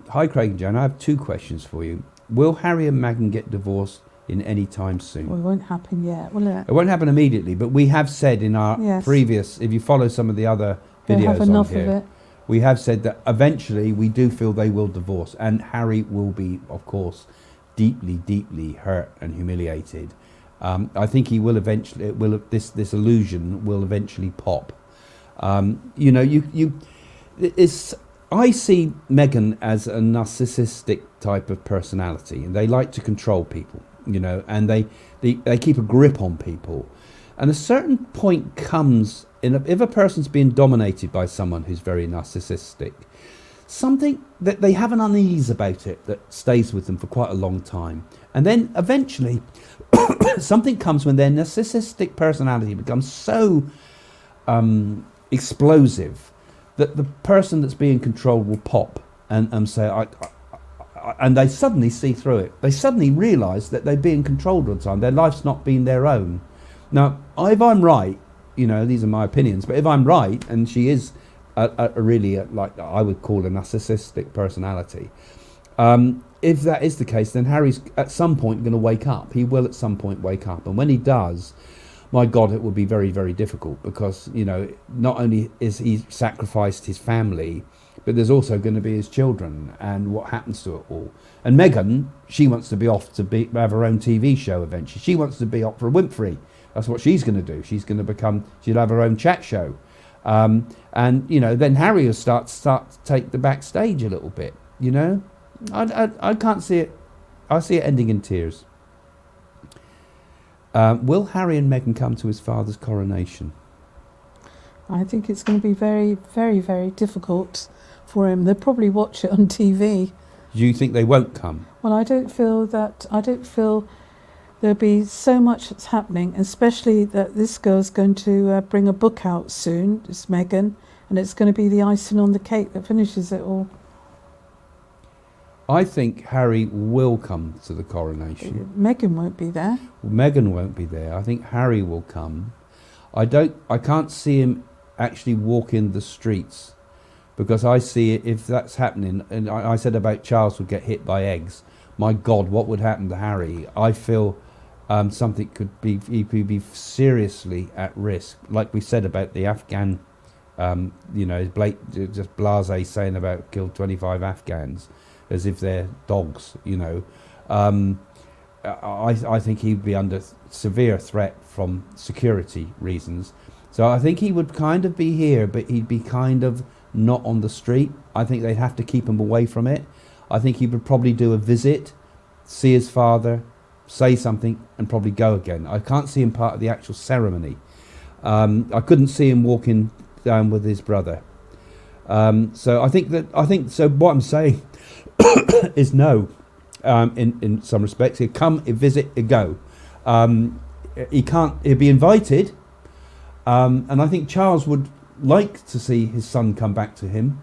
Speaker 1: Hi, Craig and Joan. I have two questions for you. Will Harry and Meghan get divorced in any time soon?
Speaker 2: Well, it won't happen yet, will it?
Speaker 1: It won't happen immediately, but we have said in our previous, if you follow some of the other videos
Speaker 2: have enough
Speaker 1: on here,
Speaker 2: of it.
Speaker 1: We have said that eventually we do feel they will divorce, and Harry will be, of course, deeply, deeply hurt and humiliated. I think he will eventually. This illusion will eventually pop. You know, it's. I see Meghan as a narcissistic type of personality, and they like to control people. You know, and they keep a grip on people. And a certain point comes if a person's being dominated by someone who's very narcissistic, something that they have an unease about it that stays with them for quite a long time. And then eventually something comes when their narcissistic personality becomes so explosive that the person that's being controlled will pop and say, and they suddenly see through it. They suddenly realise that they're being controlled all the time. Their life's not being their own. Now, if I'm right, you know, these are my opinions, but if I'm right, and she is like I would call a narcissistic personality, if that is the case, then Harry's at some point going to wake up. He will at some point wake up. And when he does, my God, it will be very, very difficult because, you know, not only is he sacrificed his family, but there's also going to be his children and what happens to it all. And Meghan, she wants to be off to have her own TV show eventually. She wants to be Oprah Winfrey. That's what she's going to do. She'll have her own chat show. And, you know, then Harry will start to take the backstage a little bit, you know. I can't see it. I see it ending in tears. Will Harry and Meghan come to his father's coronation?
Speaker 2: I think it's going to be very, very, very difficult for him. They'll probably watch it on TV.
Speaker 1: Do you think they won't come?
Speaker 2: Well, I don't feel there'll be so much that's happening, especially that this girl's going to bring a book out soon, it's Meghan, and it's going to be the icing on the cake that finishes it all.
Speaker 1: I think Harry will come to the coronation.
Speaker 2: Meghan won't be there.
Speaker 1: Meghan won't be there. I think Harry will come. I can't see him actually walking the streets, because I see it, if that's happening, and I said about Charles would get hit by eggs. My God, what would happen to Harry? I feel something he could be seriously at risk. Like we said about the Afghan, you know, just blasé saying about killed 25 Afghans as if they're dogs, you know. I think he'd be under severe threat from security reasons. So I think he would kind of be here, but he'd be kind of not on the street. I think they'd have to keep him away from it. I think he would probably do a visit, see his father, say something, and probably go again. I can't see him part of the actual ceremony. I couldn't see him walking down with his brother. So I think what I'm saying is no. In some respects, he'll come, he'll visit, he'll go. He'll be invited, and I think Charles would like to see his son come back to him,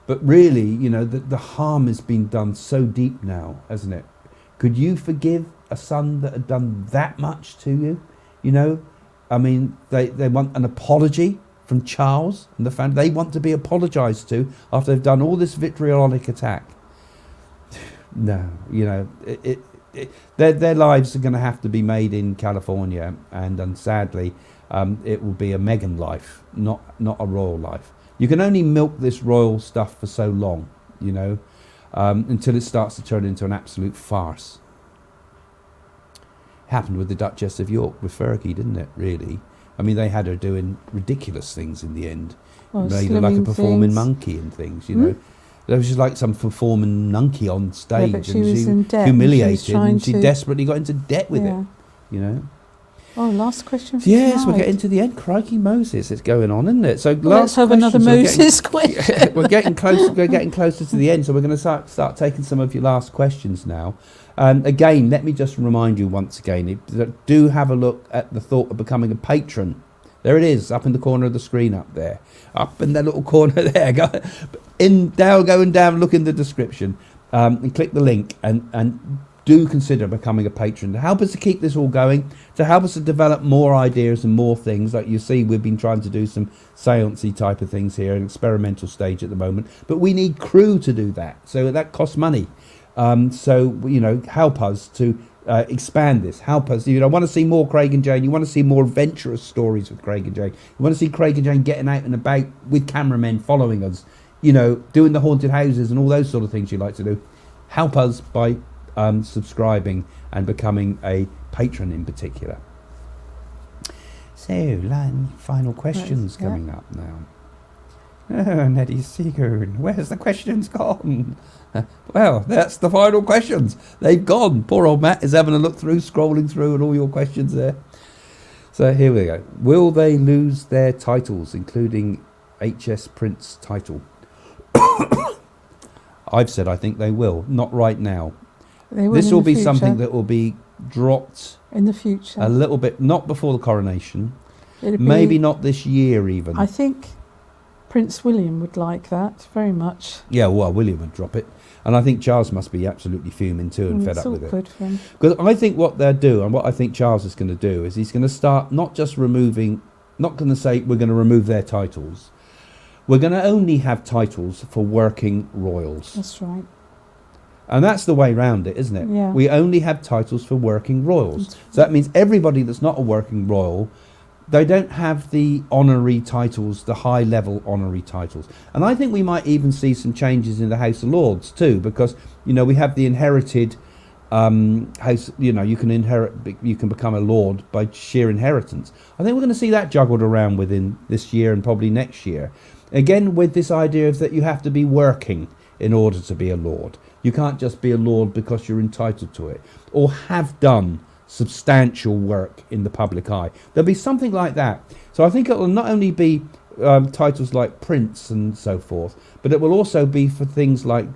Speaker 1: but really, you know, the harm has been done so deep now, hasn't it? Could you forgive a son that had done that much to you? You know, I mean, they want an apology from Charles and the family. They want to be apologised to after they've done all this vitriolic attack. No, you know, their lives are going to have to be made in California, and sadly, it will be a Meghan life, not a royal life. You can only milk this royal stuff for so long, you know, until it starts to turn into an absolute farce. Happened with the Duchess of York with Fergie, didn't it? Really, I mean, they had her doing ridiculous things in the end.
Speaker 2: Well,
Speaker 1: made her like a performing monkey and things, you know. There was just like some performing monkey on stage,
Speaker 2: but she was in debt,
Speaker 1: humiliated, and she desperately got into debt with it, you know.
Speaker 2: Oh, last question for
Speaker 1: Yes,
Speaker 2: tonight.
Speaker 1: we're getting to the end. Crikey Moses, it's going on, isn't it? So
Speaker 2: Let's have another Moses question.
Speaker 1: We're getting close. We're getting closer to the end, so we're going to start taking some of your last questions now. Again, let me just remind you once again: do have a look at the thought of becoming a patron. There it is, up in the corner of the screen, up there, up in that little corner there. Go and down. Look in the description and click the link and do consider becoming a patron to help us to keep this all going, to help us to develop more ideas and more things. Like you see, we've been trying to do some seance-y type of things here, an experimental stage at the moment, but we need crew to do that, so that costs money. So, you know, help us to expand this, help us. You know, want to see more Craig and Jane, you want to see more adventurous stories with Craig and Jane, you want to see Craig and Jane getting out and about with cameramen following us, you know, doing the haunted houses and all those sort of things you like to do. Help us by subscribing and becoming a patron in particular. So, final questions coming up now. Oh, Neddy Seagoon, where's the questions gone? Well, that's the final questions. They've gone. Poor old Matt is having a look through, scrolling through, and all your questions there. So here we go. Will they lose their titles, including HS Prince title? I've said I think they will. Not right now. This will be something that will be dropped
Speaker 2: in the future.
Speaker 1: A little bit, not before the coronation. Maybe not this year even.
Speaker 2: I think Prince William would like that very much.
Speaker 1: Yeah, well, William would drop it. And I think Charles must be absolutely fuming too and fed up with it. Because I think what they'll do, and what I think Charles is going to do, is he's going to start not just removing, not going to say we're going to remove their titles. We're going to only have titles for working royals.
Speaker 2: That's right.
Speaker 1: And that's the way round it, isn't it?
Speaker 2: Yeah.
Speaker 1: We only have titles for working royals. So that means everybody that's not a working royal, they don't have the honorary titles, the high-level honorary titles. And I think we might even see some changes in the House of Lords too, because, you know, we have the inherited house, you know, you can become a lord by sheer inheritance. I think we're going to see that juggled around within this year and probably next year. Again, with this idea of that you have to be working in order to be a lord. You can't just be a lord because you're entitled to it, or have done substantial work in the public eye. There'll be something like that. So I think it will not only be titles like Prince and so forth, but it will also be for things like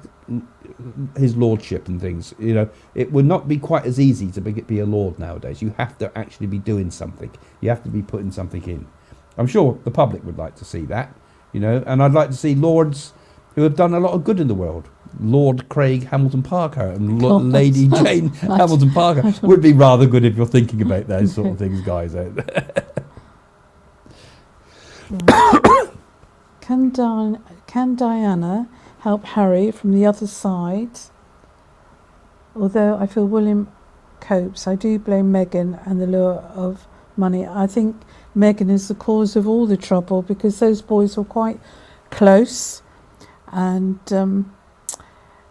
Speaker 1: his lordship and things. You know, it would not be quite as easy to be a lord nowadays. You have to actually be doing something. You have to be putting something in. I'm sure the public would like to see that, you know, and I'd like to see lords who have done a lot of good in the world. Lord Craig Hamilton Parker and Lady Jane Hamilton Parker would be rather good if you're thinking about those sort of things, guys, out there.
Speaker 2: Can Diana help Harry from the other side? Although I feel William copes, I do blame Meghan and the lure of money. I think Meghan is the cause of all the trouble, because those boys were quite close, and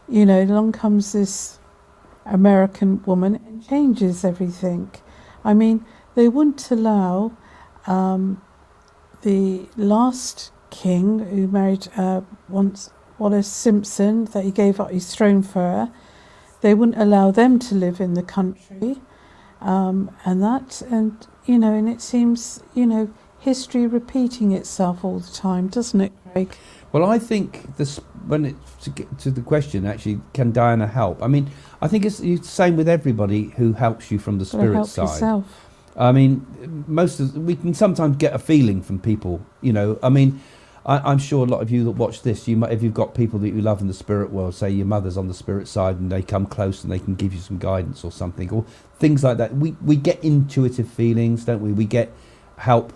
Speaker 2: you know, along comes this American woman and changes everything. I mean, they wouldn't allow the last king who married once Wallace Simpson, that he gave up his throne for her. They wouldn't allow them to live in the country, and you know, and it seems, you know, history repeating itself all the time, doesn't it, Craig?
Speaker 1: Well, I think this, when it to get to the question, actually, can Diana help? I mean, I think it's the same with everybody who helps you from the spirit side.
Speaker 2: Yourself.
Speaker 1: I mean, we can sometimes get a feeling from people, you know. I mean, I'm sure a lot of you that watch this, if you've got people that you love in the spirit world, say your mother's on the spirit side, and they come close and they can give you some guidance or something, or things like that. We get intuitive feelings, don't we? We get help.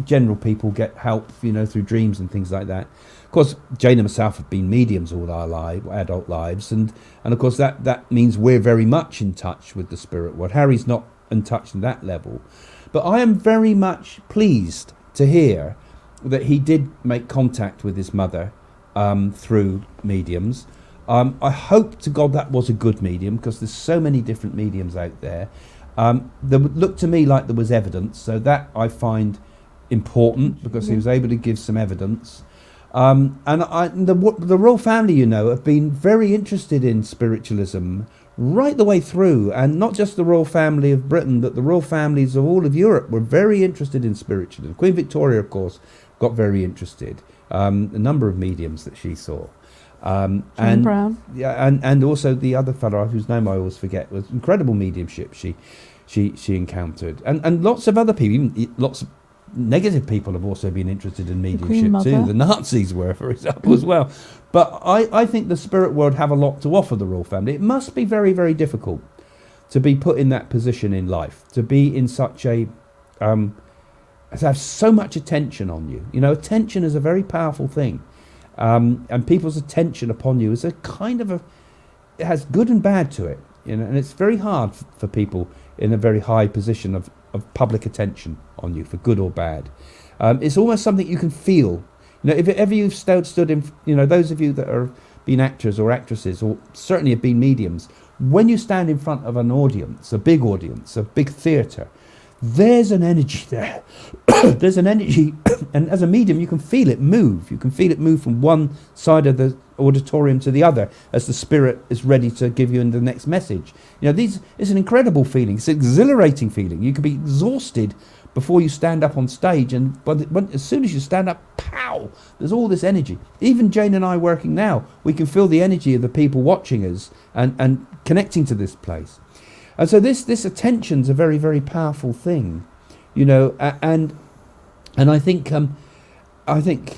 Speaker 1: General people get help, you know, through dreams and things like that. Of course, Jane and myself have been mediums all our adult lives, and of course that means we're very much in touch with the spirit world. Harry's not in touch on that level, but I am very much pleased to hear that he did make contact with his mother through mediums. I hope to God that was a good medium, because there's so many different mediums out there. There looked to me like there was evidence, so that I find important, because he was able to give some evidence. And the royal family, you know, have been very interested in spiritualism right the way through, and not just the royal family of Britain, but the royal families of all of Europe were very interested in spiritualism. Queen Victoria, of course, got very interested. A number of mediums that she saw.
Speaker 2: John Brown.
Speaker 1: Yeah, and also the other fellow whose name I always forget, was incredible mediumship she encountered, and lots of other people, even lots of negative people have also been interested in mediumship too. The Nazis were, for example, as well. But I think the spirit world have a lot to offer the royal family. It must be very, very difficult to be put in that position in life, to be in such a to have so much attention on you. You know, attention is a very powerful thing, and people's attention upon you is a kind of it has good and bad to it, you know, and it's very hard for people in a very high position of public attention on you, for good or bad. It's almost something you can feel. You know, if ever you've stood in, you know, those of you that are been actors or actresses, or certainly have been mediums, when you stand in front of an audience, a big theatre, there's an energy there. There's an energy, and as a medium, you can feel it move. You can feel it move from one side of the auditorium to the other as the spirit is ready to give you the next message. You know, it's an incredible feeling. It's an exhilarating feeling. You can be exhausted before you stand up on stage, and as soon as you stand up, pow, there's all this energy. Even Jane and I working now, we can feel the energy of the people watching us and connecting to this place. And so this attention's a very, very powerful thing, you know, and I think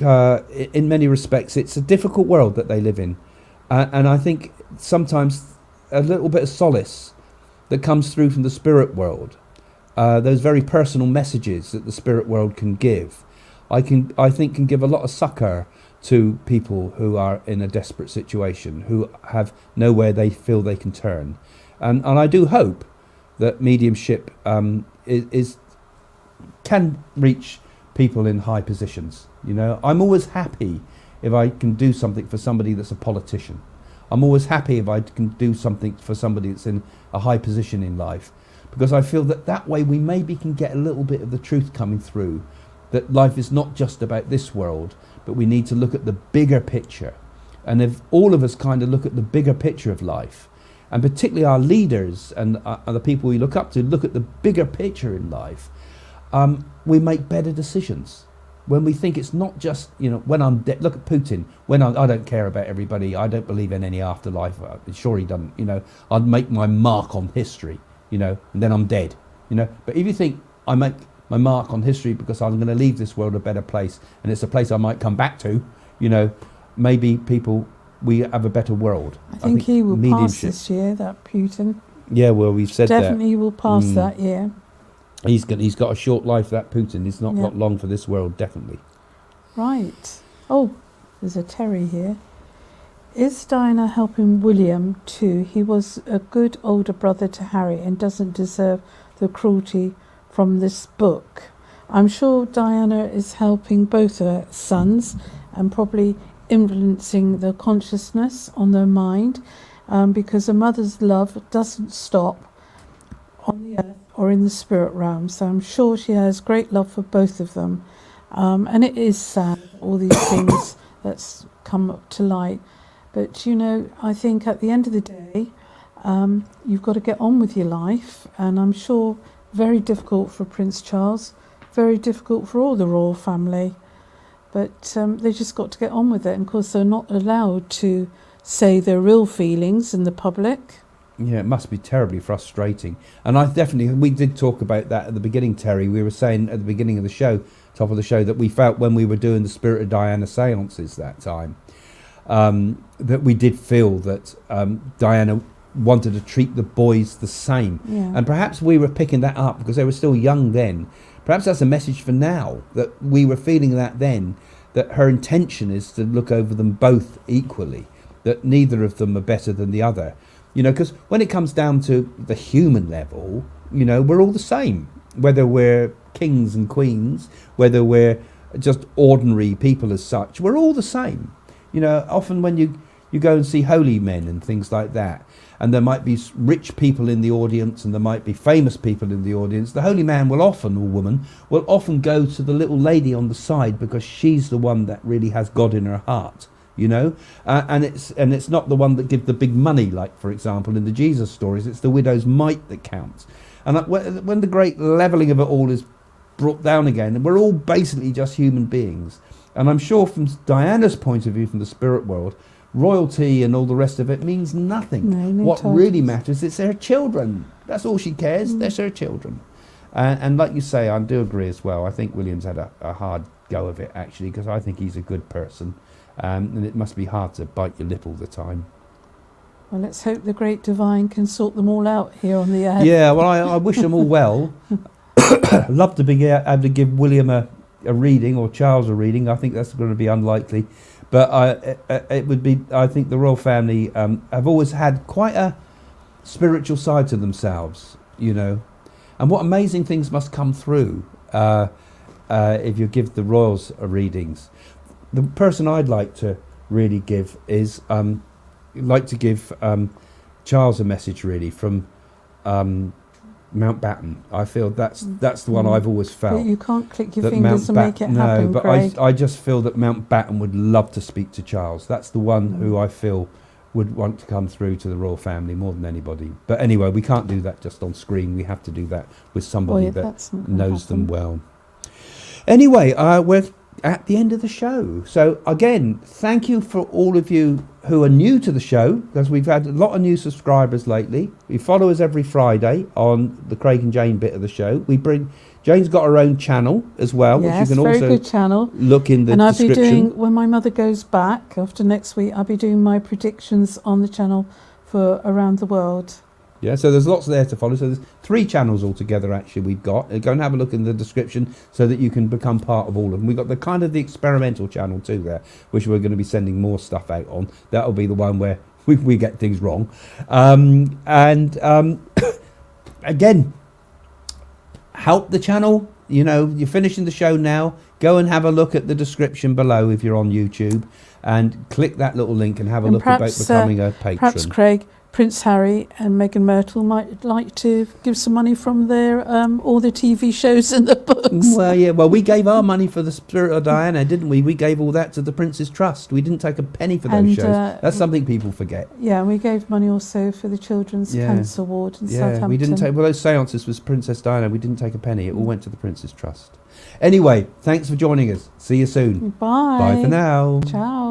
Speaker 1: in many respects it's a difficult world that they live in, and I think sometimes a little bit of solace that comes through from the spirit world, those very personal messages that the spirit world can give, I think can give a lot of succour to people who are in a desperate situation, who have nowhere they feel they can turn. And I do hope that mediumship can reach people in high positions. You know, I'm always happy if I can do something for somebody that's a politician. I'm always happy if I can do something for somebody that's in a high position in life, because I feel that way we maybe can get a little bit of the truth coming through, that life is not just about this world, but we need to look at the bigger picture. And if all of us kind of look at the bigger picture of life, and particularly our leaders and the people we look up to, look at the bigger picture in life, we make better decisions. When we think it's not just, you know, when I'm dead, look at Putin, I don't care about everybody, I don't believe in any afterlife, sure he doesn't, you know, I'd make my mark on history, you know, and then I'm dead, you know. But if you think I make my mark on history because I'm going to leave this world a better place, and it's a place I might come back to, you know, maybe we have a better world.
Speaker 2: I think he will pass this year, that Putin.
Speaker 1: Yeah, well, we've said
Speaker 2: definitely will pass that year.
Speaker 1: He's got a short life, that Putin. He's not got long for this world, definitely.
Speaker 2: Right. Oh, there's a Terry here. Is Diana helping William too? He was a good older brother to Harry and doesn't deserve the cruelty from this book. I'm sure Diana is helping both her sons and probably influencing their consciousness on their mind, because a mother's love doesn't stop on the earth or in the spirit realm. So I'm sure she has great love for both of them. And it is sad, all these things that's come up to light. But, you know, I think at the end of the day, you've got to get on with your life. And I'm sure very difficult for Prince Charles, very difficult for all the royal family. But they just got to get on with it. And of course, they're not allowed to say their real feelings in the public.
Speaker 1: Yeah, it must be terribly frustrating. And we did talk about that at the beginning, Terry. We were saying at the beginning of the show, top of the show, that we felt when we were doing the Spirit of Diana seances that time, that we did feel that Diana wanted to treat the boys the same.
Speaker 2: Yeah.
Speaker 1: And perhaps we were picking that up because they were still young then. Perhaps that's a message for now, that we were feeling that then, that her intention is to look over them both equally, that neither of them are better than the other. You know, because when it comes down to the human level, you know, we're all the same. Whether we're kings and queens, whether we're just ordinary people as such, we're all the same. You know, often when you go and see holy men and things like that, and there might be rich people in the audience and there might be famous people in the audience, the holy man will often, or woman, will often go to the little lady on the side because she's the one that really has God in her heart. You know, and it's not the one that gives the big money, like for example in the Jesus stories. It's the widow's mite that counts. And when the great levelling of it all is brought down again, we're all basically just human beings. And I'm sure from Diana's point of view, from the spirit world, royalty and all the rest of it means nothing.
Speaker 2: No
Speaker 1: what
Speaker 2: titles.
Speaker 1: really matters is her children. That's all she cares. That's her children. And like you say, I do agree as well. I think William's had a hard go of it, actually, because I think he's a good person. And it must be hard to bite your lip all the time.
Speaker 2: Well, let's hope the great divine can sort them all out here on the earth.
Speaker 1: Yeah, well, I wish them all well. I'd love to be able to give William a reading or Charles a reading. I think that's going to be unlikely. But it would be, I think the royal family have always had quite a spiritual side to themselves, you know. And what amazing things must come through if you give the royals readings. The person I'd like to really give is, Charles a message really from Mountbatten. I feel that's the one I've always felt.
Speaker 2: But you can't click your
Speaker 1: that
Speaker 2: fingers and make it happen,
Speaker 1: No, but
Speaker 2: Craig.
Speaker 1: I just feel that Mountbatten would love to speak to Charles. That's the one who I feel would want to come through to the royal family more than anybody. But anyway, we can't do that just on screen. We have to do that with somebody that knows them well. Anyway, we're at the end of the show. So again, thank you for all of you who are new to the show, because we've had a lot of new subscribers lately. You follow us every Friday on the Craig and Jane bit of the show. Jane's got her own channel as well,
Speaker 2: Yes,
Speaker 1: which you can
Speaker 2: very
Speaker 1: also
Speaker 2: good channel.
Speaker 1: look in the
Speaker 2: and I'll
Speaker 1: description.
Speaker 2: be doing, when my mother goes back after next week, I'll be doing my predictions on the channel for around the world.
Speaker 1: Yeah, so there's lots there to follow. So there's 3 channels altogether actually we've got. Go and have a look in the description so that you can become part of all of them. We've got the experimental channel too there, which we're going to be sending more stuff out on. That'll be the one where we get things wrong. Again, help the channel. You know, you're finishing the show now. Go and have a look at the description below if you're on YouTube, and click that little link and have a look about becoming a patron.
Speaker 2: Perhaps Craig, Prince Harry and Meghan Myrtle might like to give some money from their all the TV shows and the books.
Speaker 1: Well, yeah. Well, we gave our money for the Spirit of Diana, didn't we? We gave all that to the Prince's Trust. We didn't take a penny for those shows. That's something people forget.
Speaker 2: Yeah, and we gave money also for the Children's Cancer Ward in Southampton.
Speaker 1: We didn't take. Well, those seances was Princess Diana. We didn't take a penny. It all went to the Prince's Trust. Anyway, thanks for joining us. See you soon.
Speaker 2: Bye.
Speaker 1: Bye for now.
Speaker 2: Ciao.